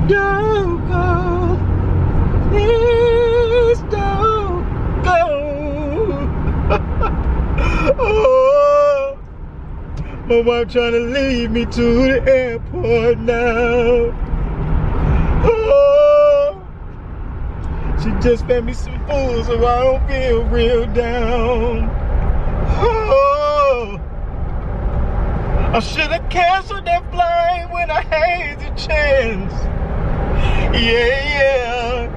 Don't go. Please don't go. Oh, my wife trying to lead me to the airport now. Oh, she just fed me some food so I don't feel real down. Oh, I should have canceled that flight when I had the chance. Yeah.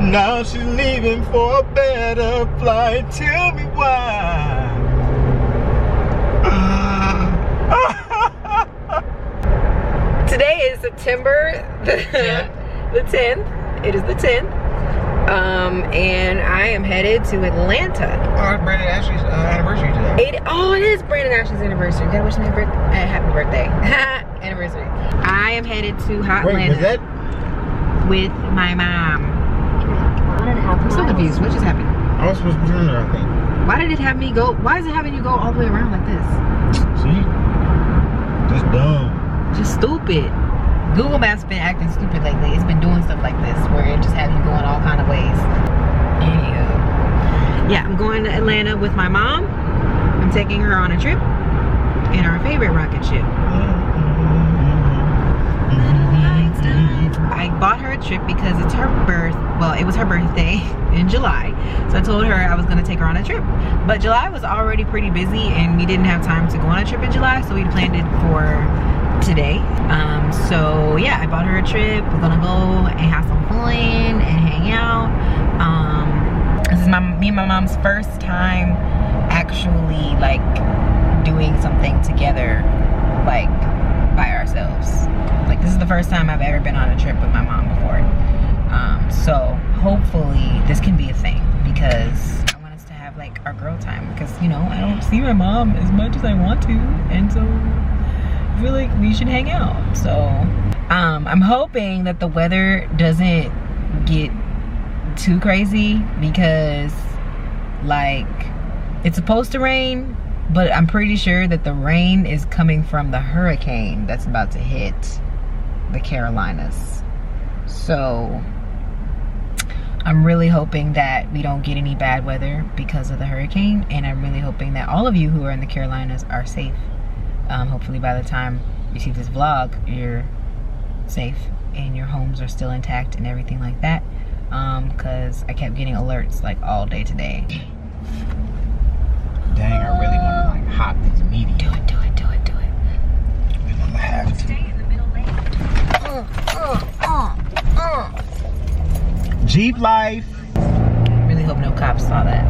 Now she's leaving for a better flight. Tell me why. Today is September the 10th. It is the 10th. And I am headed to Atlanta. Oh, it's Brandon Ashley's anniversary today. It is Brandon Ashley's anniversary. Gotta wish him happy birthday. Anniversary. I am headed to Atlanta with my mom. I'm so confused. What just happened? I was supposed to be doing that, I think. Why did it have me go? Why is it having you go all the way around like this? See? Just dumb. Just stupid. Google Maps been acting stupid lately. It's been doing stuff like this where it just has you going all kind of ways. Anywho. Yeah, I'm going to Atlanta with my mom. I'm taking her on a trip in our favorite rocket ship. I bought her a trip because it's her it was her birthday in July. So I told her I was gonna take her on a trip. But July was already pretty busy and we didn't have time to go on a trip in July, so we planned it for today. So yeah, I bought her a trip. We're gonna go and have some fun and hang out. This is me and my mom's first time actually like doing something together, like by ourselves. Like this is the first time I've ever been on a trip with my mom before. So hopefully this can be a thing because I want us to have like our girl time, because you know I don't see my mom as much as I want to, and so I feel like we should hang out. So I'm hoping that the weather doesn't get too crazy, because like it's supposed to rain, but I'm pretty sure that the rain is coming from the hurricane that's about to hit the Carolinas. So I'm really hoping that we don't get any bad weather because of the hurricane, and I'm really hoping that all of you who are in the Carolinas are safe. Hopefully by the time you see this vlog, you're safe and your homes are still intact and everything like that, because I kept getting alerts like all day today. Dang, I really want to like hop this medium. Do it. And I'm gonna have to. Stay in the middle lane. Jeep life. Really hope no cops saw that.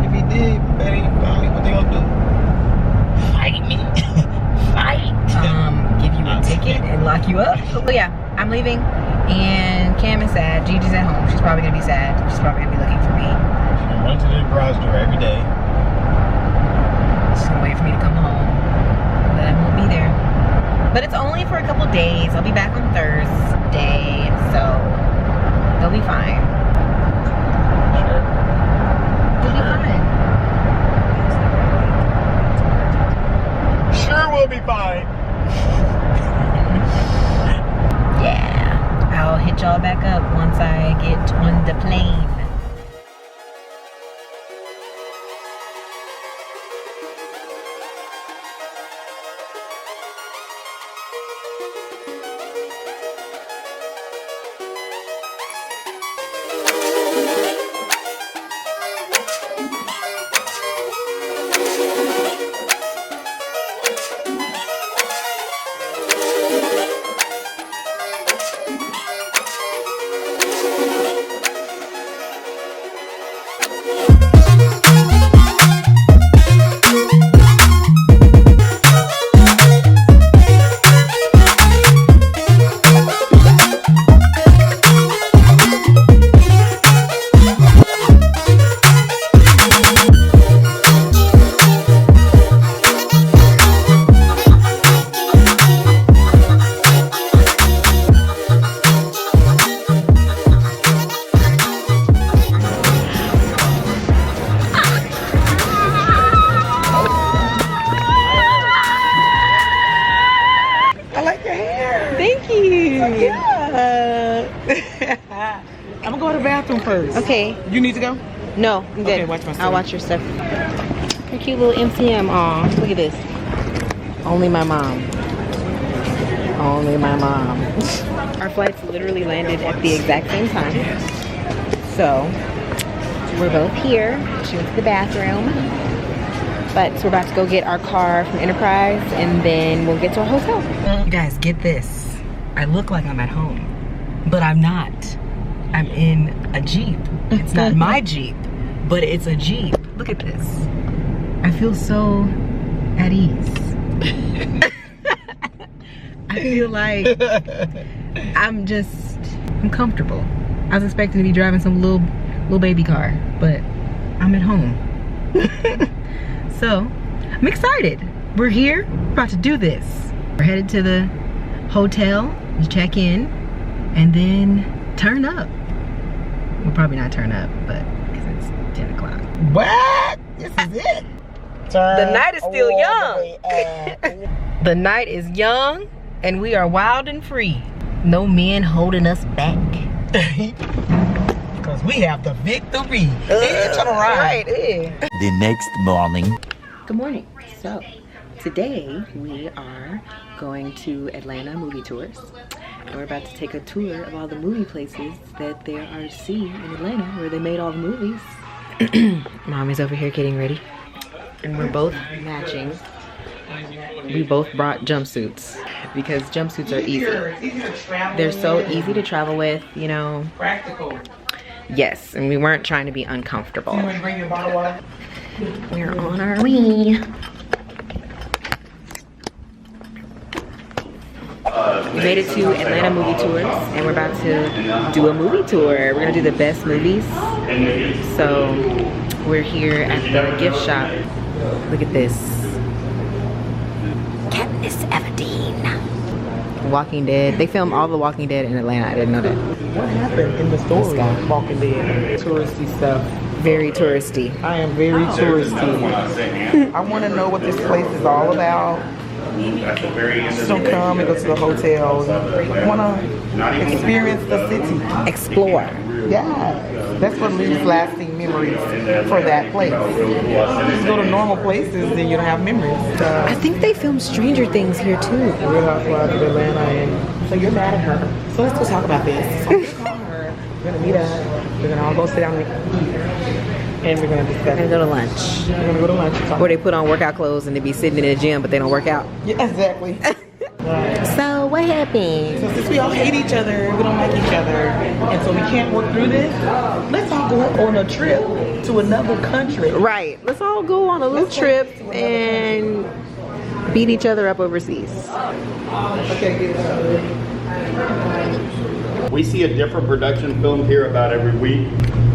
If he did, Betty, what they gonna do? Fight me. Fight. Give you a ticket and lock you up. But yeah, I'm leaving and Cam is sad. Gigi's at home. She's probably gonna be sad. She's probably gonna be looking for me. She's gonna run to the garage door every day. She's gonna wait for me to come home, but I won't be there. But it's only for a couple days. I'll be back on Thursday, so they'll be fine. Sure. They'll be fine. Sure, we'll be fine. Yeah, I'll hit y'all back up once I get on the plane. Thank you. Yeah. I'm gonna go to the bathroom first. Okay. You need to go? No, I'm good. Okay, watch my stuff. I'll watch your stuff. Your cute little MCM. Aw, look at this. Only my mom. Only my mom. Our flights literally landed at the exact same time. So, we're both here. She went to the bathroom. But so we're about to go get our car from Enterprise and then we'll get to our hotel. You guys, get this. I look like I'm at home, but I'm not. I'm in a Jeep. It's not my Jeep, but it's a Jeep. Look at this. I feel so at ease. I feel like I'm comfortable. I was expecting to be driving some little baby car, but I'm at home. So, I'm excited. We're here, we're about to do this. We're headed to the hotel to check in and then turn up. We'll probably not turn up, but because it's 10 o'clock. What? This is it? The night is still young. The night is young and we are wild and free. No men holding us back. Because we have the victory. It's all right. The next morning. Good morning. So, today we are going to Atlanta movie tours. And we're about to take a tour of all the movie places that there are to see in Atlanta where they made all the movies. Mommy's over here getting ready. And we're both matching. We both brought jumpsuits because jumpsuits are easy. They're so easy to travel with, you know. Practical. Yes, and we weren't trying to be uncomfortable. You want to bring your bottle of water? We're on our way. We made it to Atlanta movie tours and we're about to do a movie tour. We're gonna do the best movies. So we're here at the gift shop. Look at this. Katniss Everdeen. Walking Dead. They film all the Walking Dead in Atlanta. I didn't know that. What happened in the story? Walking Dead. Touristy stuff. Very touristy. I am very touristy. I want to know what this place is all about. Just don't come and go to the hotels. I want to experience the city. Explore. Yeah, that's what leaves lasting memories for that place. If you just go to normal places, then you don't have memories. I think they filmed Stranger Things here too. Real Housewives of Atlanta, and so you're mad at her. So let's go talk about this. So we're gonna meet up. We're gonna all go sit down and eat, and we're gonna discuss. We're gonna go to lunch. We're gonna go to lunch. Where they put on workout clothes and they be sitting in the gym, but they don't work out. Yeah, exactly. So what happened? So since we all hate each other, we don't like each other, and so we can't work through this, let's all go on a trip to another country. Right. Let's all go on a little trip and beat each other up overseas. Okay, good. We see a different production film here about every week.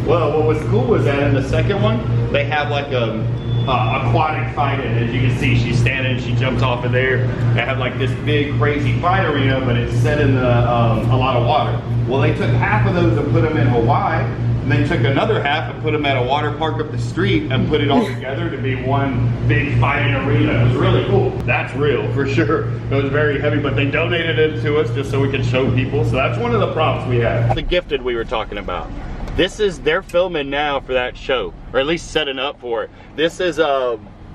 Well, what was cool was that in the second one, they have like a aquatic fight, and as you can see, she's standing, she jumps off of there. They have like this big crazy fight arena, but it's set in a lot of water. Well, they took half of those and put them in Hawaii, and they took another half and put them at a water park up the street and put it all together to be one big fighting arena. It was really cool. That's real for sure. It was very heavy, but they donated it to us just so we could show people. So that's one of the props we have. The Gifted we were talking about. This is, they're filming now for that show, or at least setting up for it. This is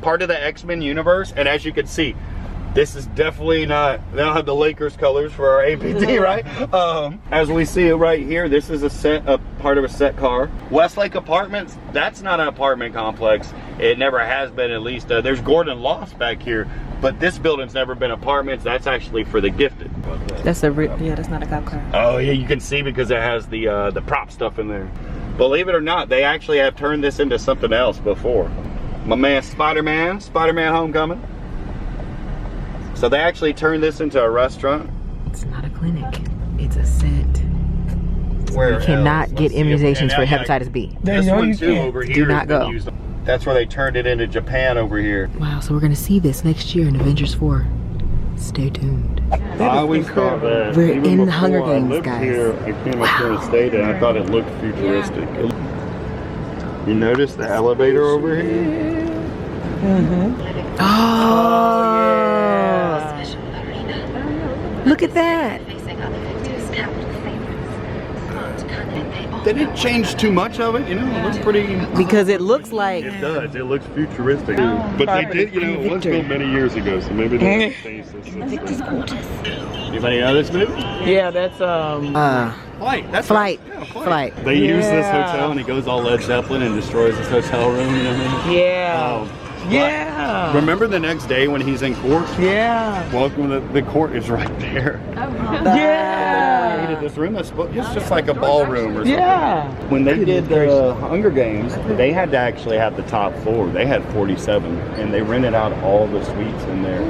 part of the X-Men universe, and as you can see, this is definitely not, they don't have the Lakers colors for our APT, right? As we see it right here, this is a part of a set car. Westlake Apartments, that's not an apartment complex. It never has been, at least. There's Gordon Lofts back here, but this building's never been apartments. That's actually for the Gifted. That's that's not a cop car. Oh yeah, you can see because it has the prop stuff in there. Believe it or not, they actually have turned this into something else before. My man Spider-Man Homecoming. So they actually turned this into a restaurant. It's not a clinic. It's a set. Where you cannot get immunizations for hepatitis B. This one too over here. Do not go. That's where they turned it into Japan over here. Wow, so we're gonna see this next year in Avengers 4. Stay tuned. I always thought that. We're in the Hunger Games, guys. Here, I came up here and stayed, and I thought it looked futuristic. You notice the elevator over here? Mm-hmm. Oh! Look at that. they didn't change too much of it, you know. It looks pretty. Because it looks like. It does. It looks futuristic. But they did, you know, it was built many years ago, so maybe they didn't change this. Anybody know this movie? Yeah, that's Flight. That's Flight. Right. Yeah, Flight. They use this hotel, and he goes all Led Zeppelin and destroys this hotel room. You know what I mean? yeah. Yeah. Remember the next day when he's in court? Yeah. Welcome to the court is right there. Yeah. They created this room. It's just like a ballroom or something. Yeah. When they did the Hunger Games, they had to actually have the top floor. They had 47, and they rented out all the suites in there.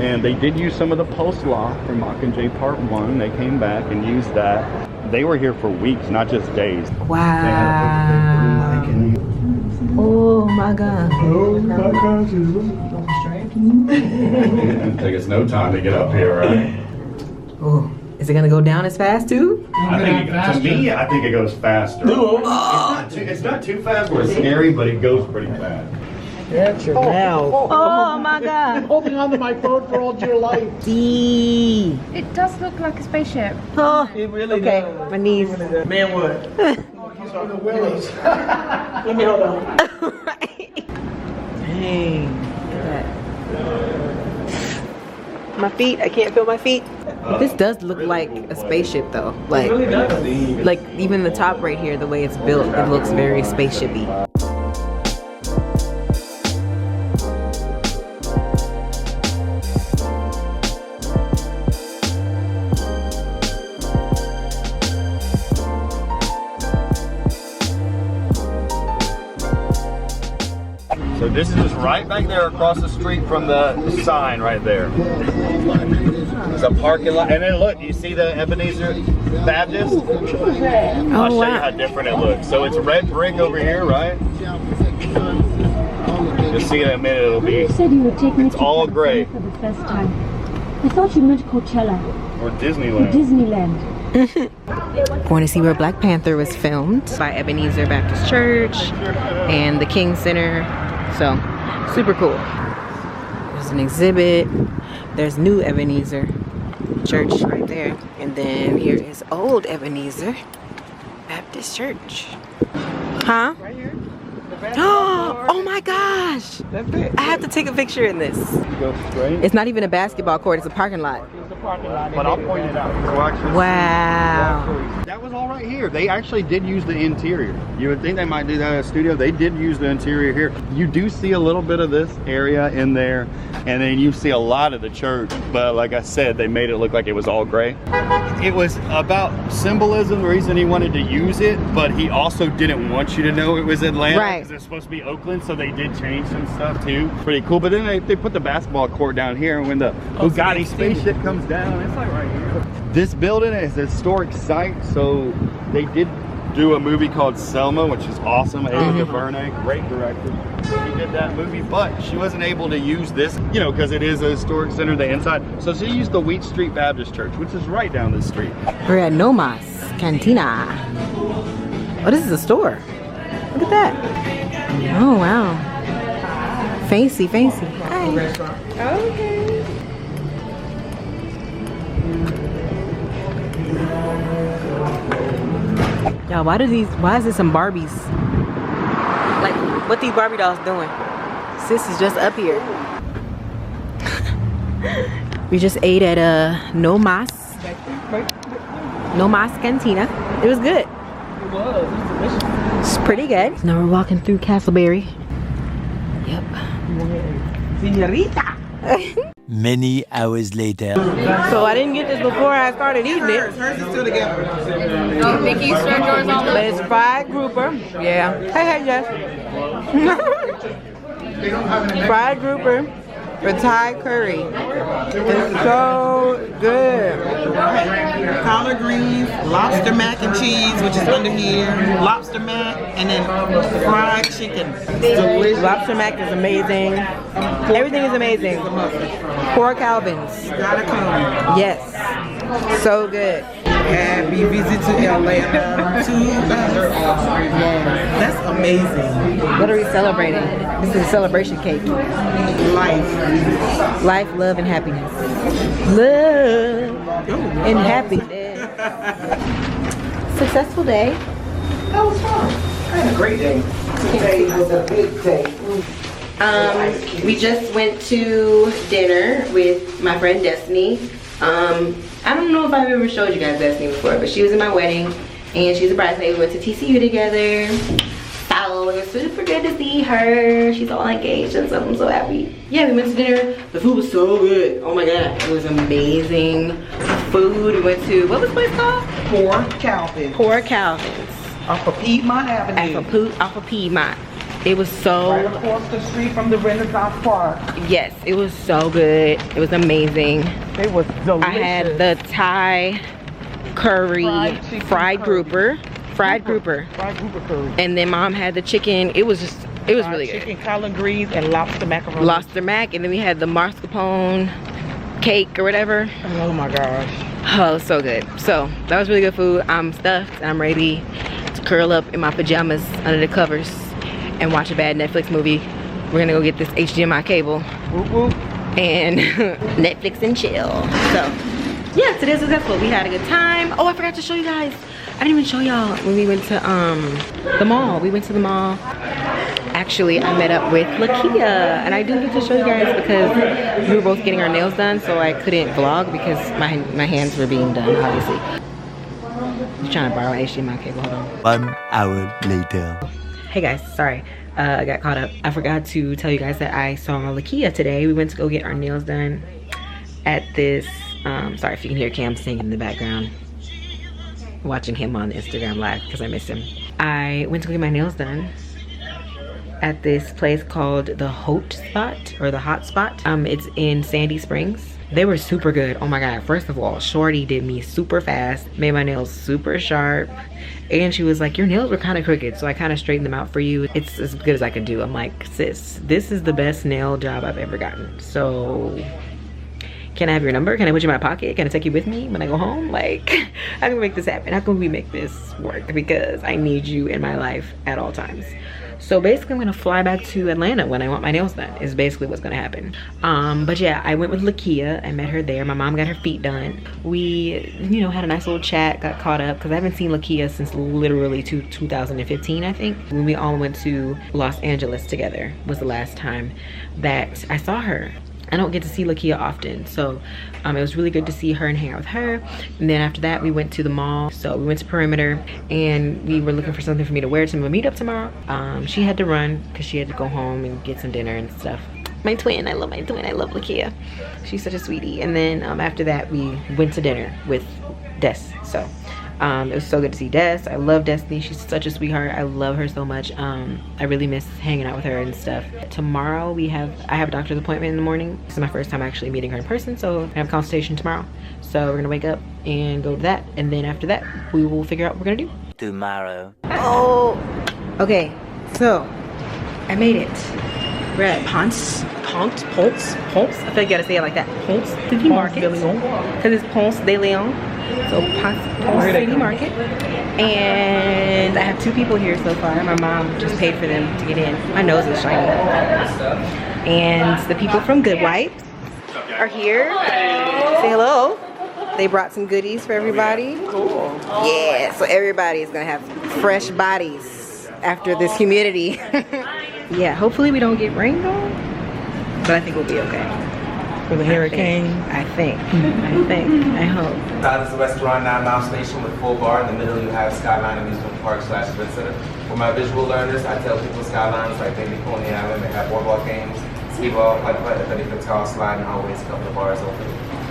And they did use some of the post loft from Mockingjay Part 1. They came back and used that. They were here for weeks, not just days. Wow. Oh my God. Take us no time to get up here, right? Oh, is it gonna go down as fast too? I think to me, I think it goes faster. It's not too fast where it's scary, but it goes pretty fast. That's your mouth. Oh my God. Holding on to my phone for all dear life. D. It does look like a spaceship. Oh, It really okay. does. My knees. Man, what? The willies. Let me hold on. Dang. Look at that. My feet. I can't feel my feet. This does look like a spaceship though. Like even the top right here, the way it's built, it looks very spaceshipy. So this is right back there across the street from the sign right there. It's a parking lot. And then look, you see the Ebenezer Baptist? I'll show you how different it looks. So it's red brick over here, right? You'll see in a minute it'll be. You said you would take me It's all gray. for the first time. I thought you meant Coachella Or or Disneyland. Disneyland. Want to see where Black Panther was filmed by Ebenezer Baptist Church and the King Center. So super cool. There's an exhibit. There's new Ebenezer Church right there, and then here is old Ebenezer Baptist Church. Huh? Right here. Oh my gosh! That's it. I have to take a picture in this. Go straight. It's not even a basketball court, it's a parking lot. It's a parking lot. But I'll point it out. So actually, Wow. that was all right here. They actually did use the interior. You would think they might do that in a studio. They did use the interior here. You do see a little bit of this area in there, and then you see a lot of the church. But like I said, they made it look like it was all gray. It was about symbolism, the reason he wanted to use it, but he also didn't want you to know it was Atlanta. Right. Because it's supposed to be Oakland, so they did change some stuff too. Pretty cool. But then they put the basketball court down here, and when the Bugatti spaceship comes down, it's like right here. This building is a historic site, so they did do a movie called Selma, which is awesome. Ava DuVernay, great director. She did that movie, but she wasn't able to use this, you know, because it is a historic center, the inside. So she used the Wheat Street Baptist Church, which is right down the street. We're at Nomas Cantina. Oh, this is a store. Look at that. Oh, wow. Fancy, fancy. Hi. Okay. Y'all, why is there some Barbies? Like, what these Barbie dolls doing? Sis is just up here. We just ate at Nomas Cantina. It was good. It was delicious. It's pretty good. Now we're walking through Castleberry. Yep. Señorita. Many hours later. So I didn't get this before I started eating it. Hers is still together. Oh, Vicky, stir yours on But it's fried grouper. Yeah. Hey, Jess. Fried grouper with Thai curry. It's so good. Collard greens, lobster mac and cheese, which is under here, lobster mac, and then fried chicken. Delicious. Lobster mac is amazing. Everything is amazing. Pork Calvin's. Gotta come. Yes. So good. Happy visit to Atlanta to us. That's amazing. What are we celebrating? This is a celebration cake. Life. Life, love, and happiness. Love and happiness. Successful day. That was fun. I had a great day. Today was a big day. We just went to dinner with my friend Destiny. I don't know if I've ever showed you guys Destiny before, but she was in my wedding and she's a bridesmaid. We went to TCU together. So it was super good to see her. She's all engaged and stuff. I'm so happy. Yeah, we went to dinner. The food was so good. Oh my god, it was amazing food. We went to, what was the place called? Poor Calvin. Poor Calvin's. Off of Piedmont Avenue. Off of Piedmont. It was so right across the street from the Renaissance Park. Yes, it was so good. It was amazing. It was delicious. I had the Thai curry, fried grouper curry. And then mom had the chicken. It was really good. Chicken, collard greens, and lobster macaroni. Lobster mac, and then we had the mascarpone cake or whatever. Oh my gosh. Oh, so good. So that was really good food. I'm stuffed and I'm ready to curl up in my pajamas under the covers and watch a bad Netflix movie. We're gonna go get this HDMI cable and Netflix and chill. So yeah, today's successful. We had a good time. Oh, I forgot to show you guys. I didn't even show y'all when we went to the mall. We went to the mall. Actually, I met up with Lakia, and I do need to show you guys because we were both getting our nails done, so I couldn't vlog because my hands were being done, obviously. I'm trying to borrow an HDMI cable. Hold on. 1 hour later. Hey guys, sorry, I got caught up. I forgot to tell you guys that I saw Lakia today. We went to go get our nails done at this, sorry if you can hear Cam singing in the background. Watching him on Instagram live because I miss him. I went to go get my nails done at this place called the Hot Spot or the Hot Spot. It's in Sandy Springs. They were super good. Oh my god, first of all, Shorty did me super fast, made my nails super sharp, and she was like, your nails were kind of crooked, so I kind of straightened them out for you. It's as good as I could do. I'm like, sis, this is the best nail job I've ever gotten, so can I have your number? Can I put you in my pocket? Can I take you with me when I go home? Like, how can we make this happen? How can we make this work? Because I need you in my life at all times. So basically I'm gonna fly back to Atlanta when I want my nails done is basically what's gonna happen. But yeah, I went with Lakia. I met her there. My mom got her feet done. We, you know, had a nice little chat, got caught up because I haven't seen Lakia since literally 2015, I think. When we all went to Los Angeles together was the last time that I saw her. I don't get to see Lakia often, so it was really good to see her and hang out with her. And then after that, we went to the mall. So we went to Perimeter, and we were looking for something for me to wear to my meetup tomorrow. She had to run because she had to go home and get some dinner and stuff. My twin, I love my twin. I love Lakia. She's such a sweetie. And then after that, we went to dinner with Des. So it was so good to see Des. I love Destiny. She's such a sweetheart. I love her so much. I really miss hanging out with her and stuff. Tomorrow I have a doctor's appointment in the morning. This is my first time actually meeting her in person, so I have a consultation tomorrow. So we're gonna wake up and go to that, and then after that we will figure out what we're gonna do Tomorrow. Oh, okay, so I made it. We're at Ponce. I feel like you gotta say it like that. Ponce City Market, because it's Ponce de Leon. So Ponce City Market, and I have 2 people here so far. My mom just paid for them to get in. My nose is shiny. And the people from Good Wife are here. Say hello. They brought some goodies for everybody. Cool. Yeah, so everybody is gonna have fresh bodies after this humidity. Yeah, hopefully we don't get rained on, but I think we'll be okay. For the hurricane? I think. I hope. Outside is a restaurant, 9 Mile Station with full bar. In the middle you have Skyline Amusement Park / Event Center. For my visual learners, I tell people Skylines like they do Coney Island. They have boardwalk games, ski ball, putt, 30-foot tall slide, and always a couple of bars open.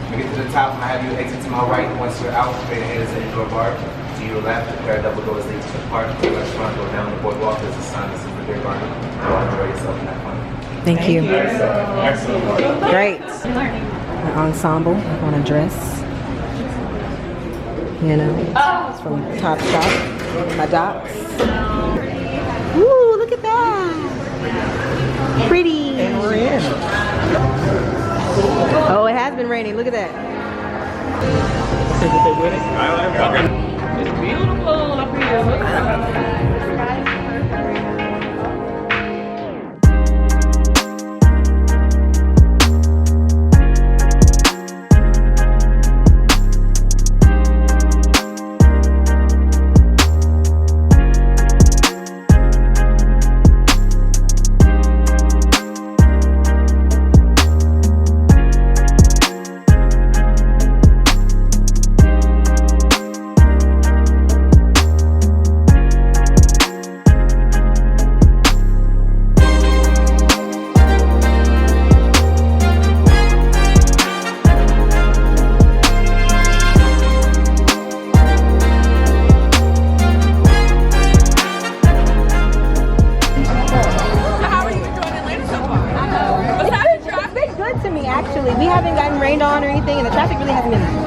When you get to the top, I'm gonna have you exit to my right. Once you're out, straight ahead is an indoor bar. To your left, a pair of double doors lead to the park. The restaurant, go down the boardwalk. There's a sign that says the beer garden. Go enjoy yourself in that fun. Thank you. Excellent. Great. An ensemble on a dress. You know, it's from Top Shop. My docs. Ooh, look at that. Pretty. And we're in. Oh, it has been raining. Look at that. It's beautiful up here.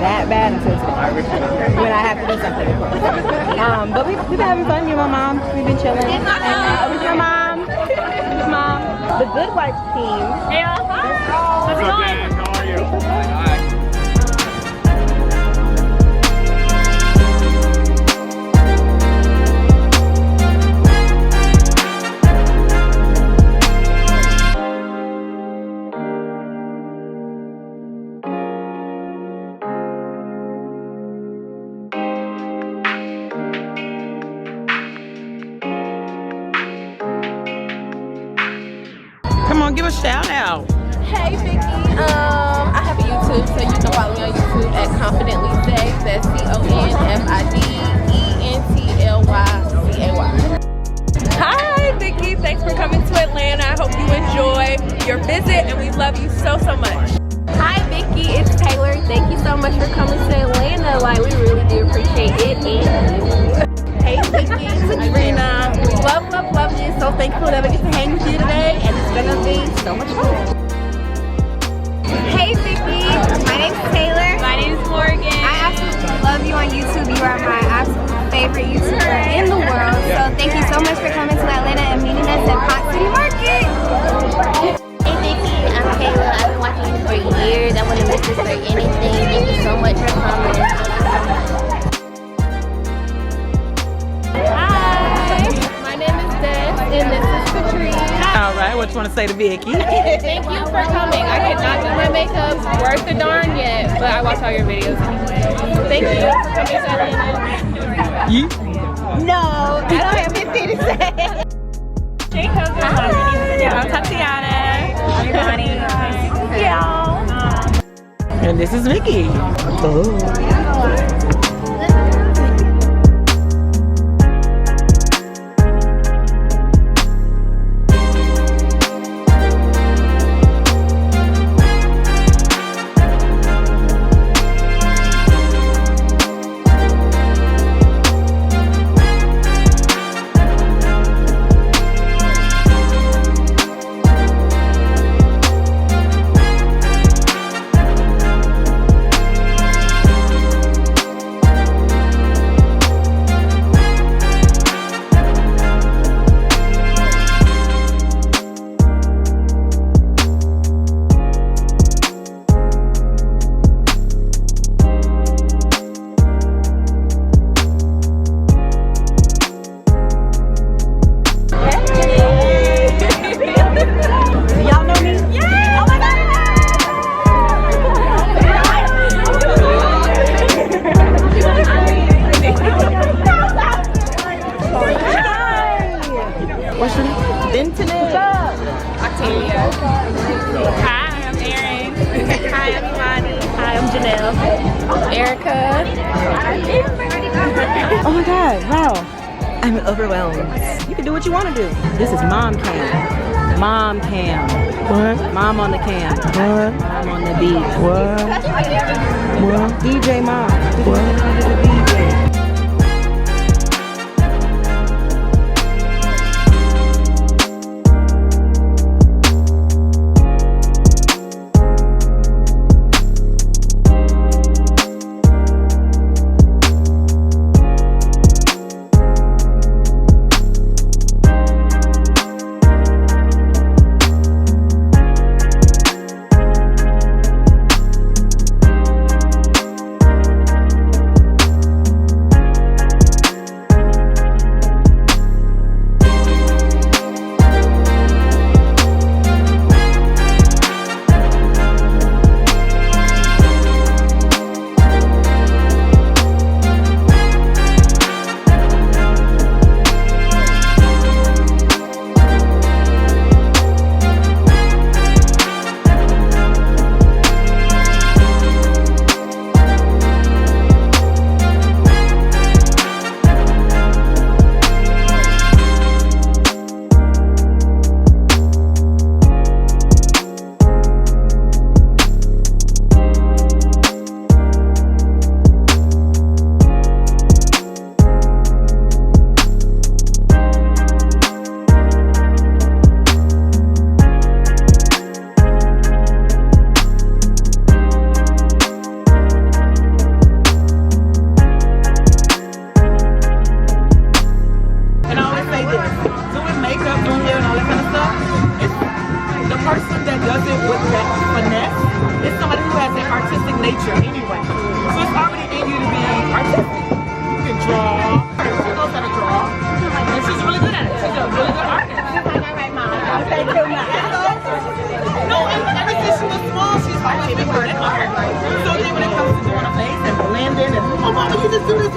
that bad until today when I have to do something. But we've been having fun. Me and my mom, we've been chilling. And, with my mom, the Good Wife team. Hey, y'all. How's it going? How are you? Come on, give a shout out. Hey, Vicky. I have a YouTube, so you can follow me on YouTube at Confidently Say. That's CONFIDENTLYCAY. Hi, Vicky. Thanks for coming to Atlanta. I hope you enjoy your visit, and we love you so much. Hi, Vicky. It's Taylor. Thank you so much for coming to Atlanta. Like, we really do appreciate it. And hey, Vicky. Sabrina. Love you. So thankful that we get to hang with you today, and it's gonna be so much fun. Hey Vicky, my name's Taylor. My name's Morgan. I absolutely love you on YouTube. You are my absolute favorite YouTuber in the world. So thank you so much for coming to Atlanta and meeting us at Pot City Market. Hey Vicky, I'm Kayla. I've been watching you for years. I wouldn't miss this for anything. Thank you so much for coming. Hi, my name is Des, and this is Patrice. All right, what you want to say to Vicky? Thank you for coming. I could not do my makeup worth the darn yet, but I watch all your videos anyway. Thank you for coming to Atlanta. You? No, I don't have anything to say. Hey, Coco. I'm Tatiana. I'm Bonnie. Y'all. And this is Vicky. Erica. Oh my God, wow. I'm overwhelmed. You can do what you want to do. This is mom cam. Mom cam. What? Mom on the cam. What? Mom on the beat. What? What? DJ mom. What? DJ.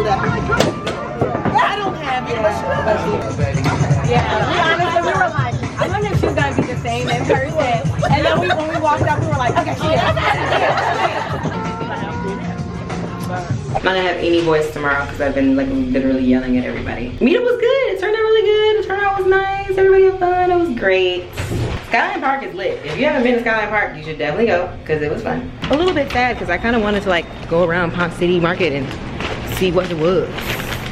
I don't have it. Yeah, we honestly, we were like, I wonder if she's gonna be the same in person. And then when we walked out, we were like, okay, she is. I'm not gonna have any voice tomorrow because I've been like literally yelling at everybody. Meetup was good. It turned out really good. The turnout was nice. Everybody had fun. It was great. Skyline Park is lit. If you haven't been to Skyline Park, you should definitely go because it was fun. A little bit sad because I kind of wanted to like go around Ponce City Market and see what it was.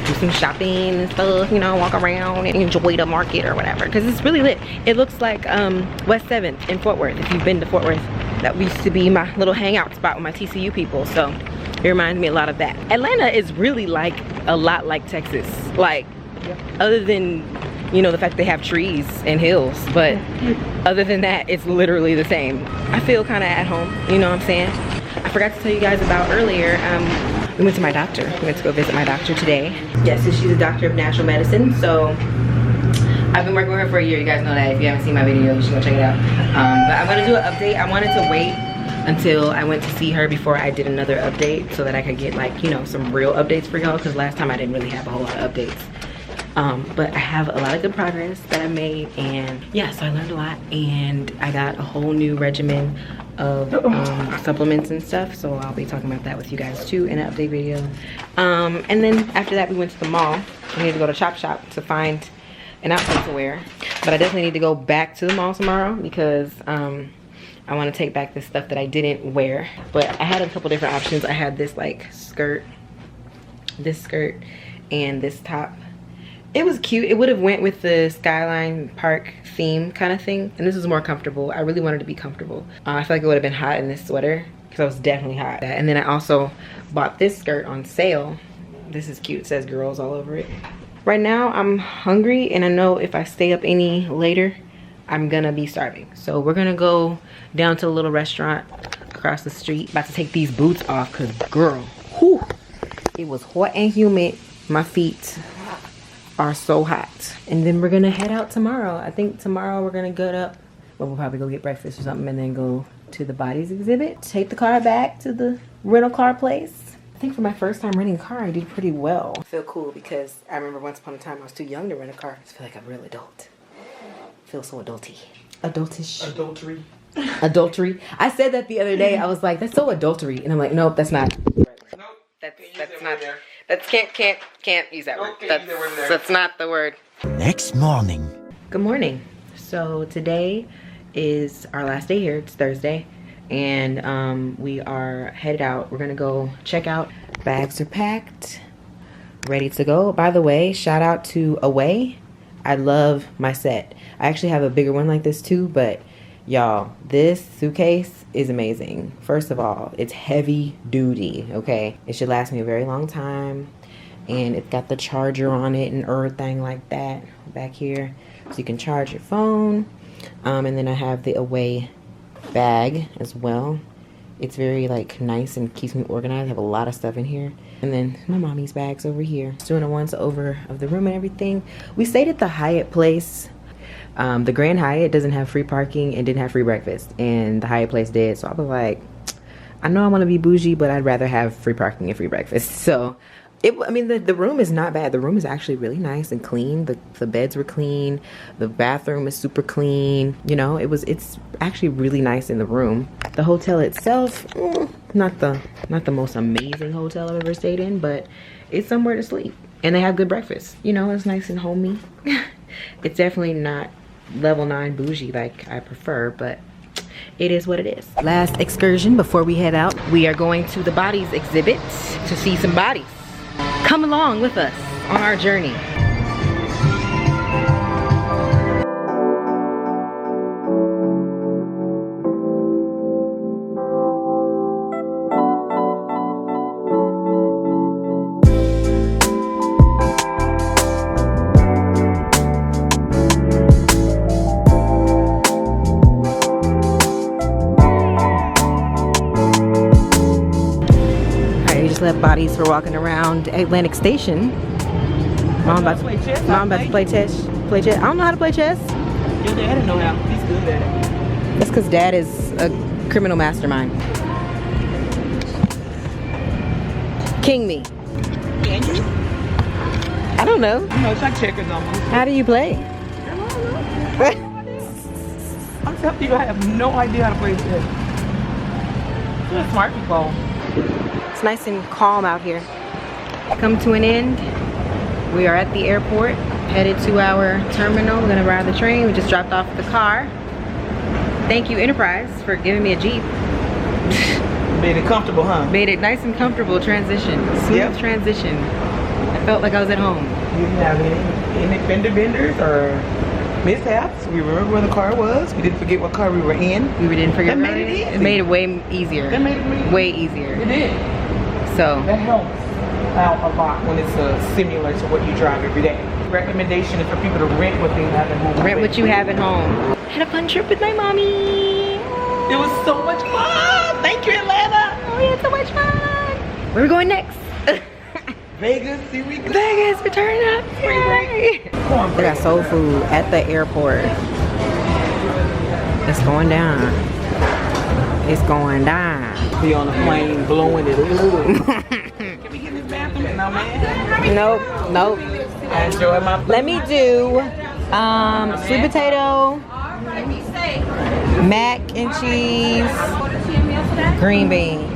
Do some shopping and stuff, you know, walk around and enjoy the market or whatever because it's really lit. It looks like West 7th in Fort Worth. If you've been to Fort Worth, that used to be my little hangout spot with my TCU people. So it reminds me a lot of that. Atlanta is really like a lot like Texas. Like, other than, you know, the fact they have trees and hills, but other than that, it's literally the same. I feel kind of at home, you know what I'm saying? I forgot to tell you guys about earlier, we went to my doctor. We went to go visit my doctor today. Yes, so she's a doctor of natural medicine, so I've been working with her for a year. You guys know that. If you haven't seen my video, you should go check it out. But I'm gonna do an update. I wanted to wait until I went to see her before I did another update so that I could get like, you know, some real updates for y'all because last time I didn't really have a whole lot of updates. But I have a lot of good progress that I made, and yeah, so I learned a lot, and I got a whole new regimen of supplements and stuff, so I'll be talking about that with you guys too in an update video. And then after that we went to the mall. We needed to go to Chop Shop to find an outfit to wear, but I definitely need to go back to the mall tomorrow because I want to take back this stuff that I didn't wear. But I had a couple different options. I had this like skirt, this skirt, and this top. It was cute. It would have went with the Skyline Park theme kind of thing, and this was more comfortable. I really wanted to be comfortable. I feel like it would have been hot in this sweater because I was definitely hot. And then I also bought this skirt on sale. This is cute. It says girls all over it. Right now I'm hungry, and I know if I stay up any later I'm gonna be starving. So we're gonna go down to a little restaurant across the street. About to take these boots off because girl, whew, it was hot and humid. My feet are so hot. And then we're gonna head out tomorrow. I think tomorrow we're gonna get up, well, we'll probably go get breakfast or something and then go to the bodies exhibit, take the car back to the rental car place. I think for my first time renting a car, I did pretty well. I feel cool because I remember once upon a time I was too young to rent a car. I feel like I'm a real adult. I feel so adulty. Adultish. Adultery. Adultery. I said that the other day. I was like, that's so adultery. And I'm like, nope, that's not. Nope. That's not. That's can't use that word. That's not the word. Next morning. Good morning. So today is our last day here. It's Thursday, and we are headed out. We're gonna go check out. Bags are packed, ready to go. By the way, shout out to Away. I love my set. I actually have a bigger one like this too, but y'all, this suitcase is amazing. First of all, it's heavy duty, okay? It should last me a very long time. And it's got the charger on it and everything like that back here. So you can charge your phone. And then I have the Away bag as well. It's very like nice and keeps me organized. I have a lot of stuff in here. And then my mommy's bags over here. Just doing a once over of the room and everything. We stayed at the Hyatt place. The Grand Hyatt doesn't have free parking and didn't have free breakfast, and the Hyatt place did. So I was like, I know I want to be bougie, but I'd rather have free parking and free breakfast. So I mean, the room is not bad. The room is actually really nice and clean. The beds were clean. The bathroom is super clean. You know, it's actually really nice in the room. The hotel itself, not the most amazing hotel I've ever stayed in, but it's somewhere to sleep, and they have good breakfast. You know, it's nice and homey. It's definitely not level 9 bougie like I prefer, but it is what it is. Last excursion before we head out, we are going to the bodies exhibit to see some bodies. Come along with us on our journey. Left bodies for walking around Atlantic Station. Mom about to play chess. Play chess. I don't know how to play chess. Your dad know how. He's good at it. That's because Dad is a criminal mastermind. King me. ain't you? I don't know. You know, it's like checkers almost. How do you play? I'm telling you, I have no idea how to play this. You're smart people. It's nice and calm out here. Come to an end. We are at the airport, headed to our terminal. We're gonna ride the train. We just dropped off the car. Thank you, Enterprise, for giving me a Jeep. Made it comfortable, huh? Made it nice and comfortable transition. Smooth transition. I felt like I was at home. You didn't have any fender benders or mishaps. We remember where the car was. We didn't forget what car we were in. We didn't forget. That made it easy. It made it way easier. That made it way easier. It did. So that helps out a lot when it's similar to what you drive every day. Recommendation is for people to rent what they have at home. Rent what you have at home. Had a fun trip with my mommy. It was so much fun. Thank you, Atlanta. Oh, we had so much fun. Where are we going next? Vegas, here we go. Vegas, we're turning up. Yay. They got soul food at the airport. It's going down. It's going down. Be on the plane blowing it. Can we get in this bathroom? No, man. Nope, nope. I enjoy my food. Let me do sweet potato, mac and cheese, green beans,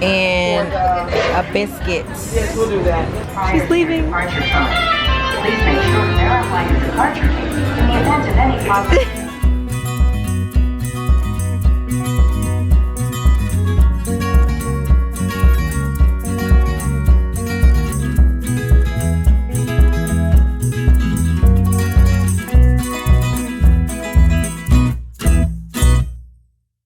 and a biscuit. Yes, we'll do that. She's leaving. Please make sure there are flight departure tickets in the event of any possible